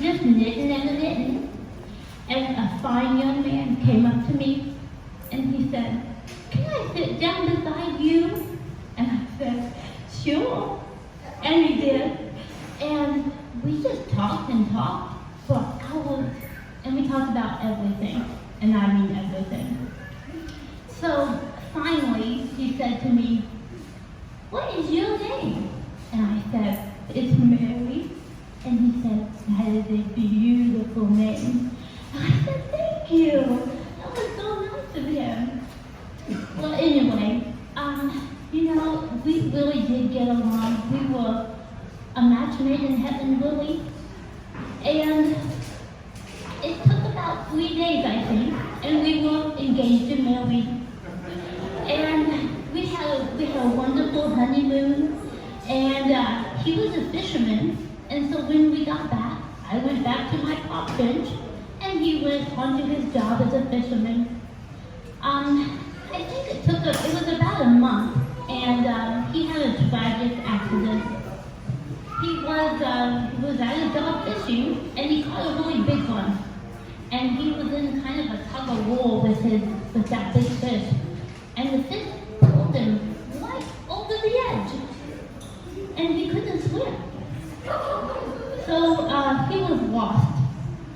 just knitting and knitting. And a fine young man came up to me and he said, "Can I sit down beside you?" And I said, "Sure." And he did. And we just talked and talked for hours. And we talked about everything. And I mean everything. So finally, he said to me, "What is your name?" And I said, "It's Mary." And he said, "That is a beautiful name." And I said, "Thank you." That was so nice of him. Well, anyway, we really did get along. We were a match made in heaven, really. And it took about 3 days, I think, and we were engaged and married. And we had a wonderful honeymoon. And he was a fisherman, and so when we got back, I went back to my park bench, and he went on to his job as a fisherman. I think it was about a month, and he had a tragic accident. He was at a dock fishing, and he caught a really big one. And he was in kind of a tug of war with that big fish. And the fish pulled him right over the edge. And he couldn't swim. So he was lost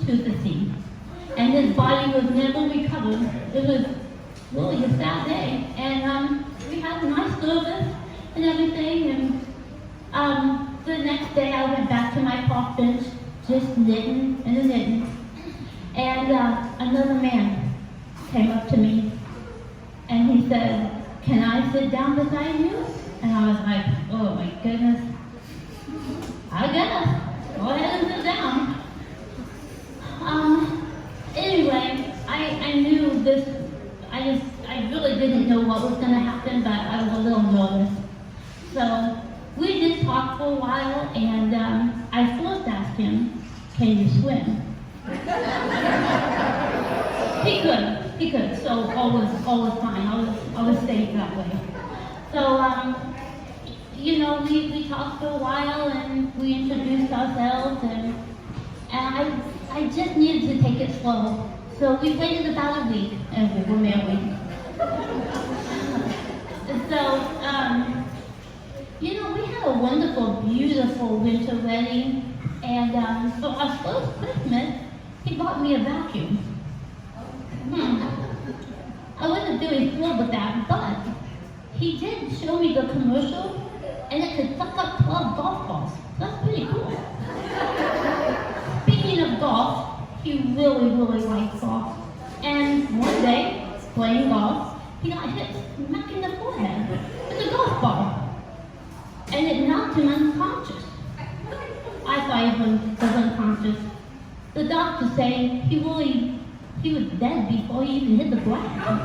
to the sea. And his body was never recovered. It was really a sad day. And we had a nice service and everything. And the next day I went back to my park bench, just knitting and knitting. And another man came up to me. And he said, "Can I sit down beside you?" And I was like, "Oh my goodness. I guess. Go ahead and sit down." Anyway, I knew this, I really didn't know what was going to happen, but I was a little nervous. So we did talk for a while, and I first asked him, "Can you swim?" He could, so all was fine. I was safe that way. So, we talked for a while, and we introduced ourselves, and I just needed to take it slow. So we waited about a week, and we were married. So, we had a wonderful, beautiful winter wedding, and for our first Christmas, he bought me a vacuum. I wasn't very thrilled with that, but he did show me the commercial, and it could suck up 12 golf balls. That's pretty cool. Speaking of golf, he really, really liked golf. And one day, playing golf, he got hit smack in the forehead with a golf ball. And it knocked him unconscious. I thought he was unconscious. The doctor said he was dead before he even hit the ground.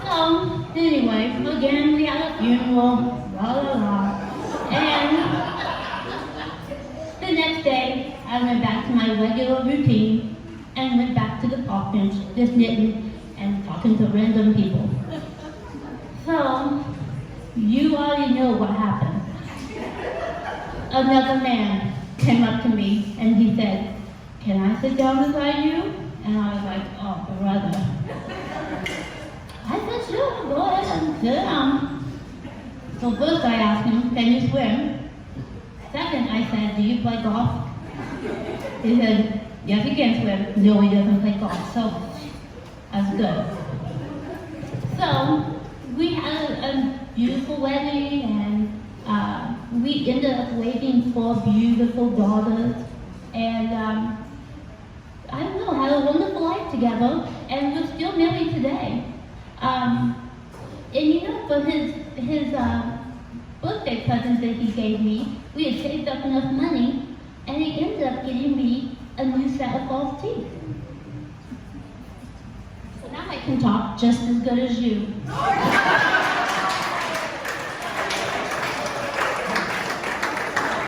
So, anyway, again, we had a funeral, And the next day, I went back to my regular routine and went back to the park bench, just knitting and talking to random people. So, you already know what happened. Another man came up to me and he said, "Can I sit down beside you?" And I was like, "Oh, brother." I said, "Sure, go ahead and sit down." So first I asked him, "Can you swim?" Second, I said, "Do you play golf?" He said, "Yes, he can swim." No, he doesn't play golf. So that's good. So we had a beautiful wedding, and we ended up raising 4 beautiful daughters. And I don't know, had a wonderful life together, and we're still married today. And for his birthday present that he gave me, we had saved up enough money, and he ended up getting me a new set of false teeth. So now I can talk just as good as you.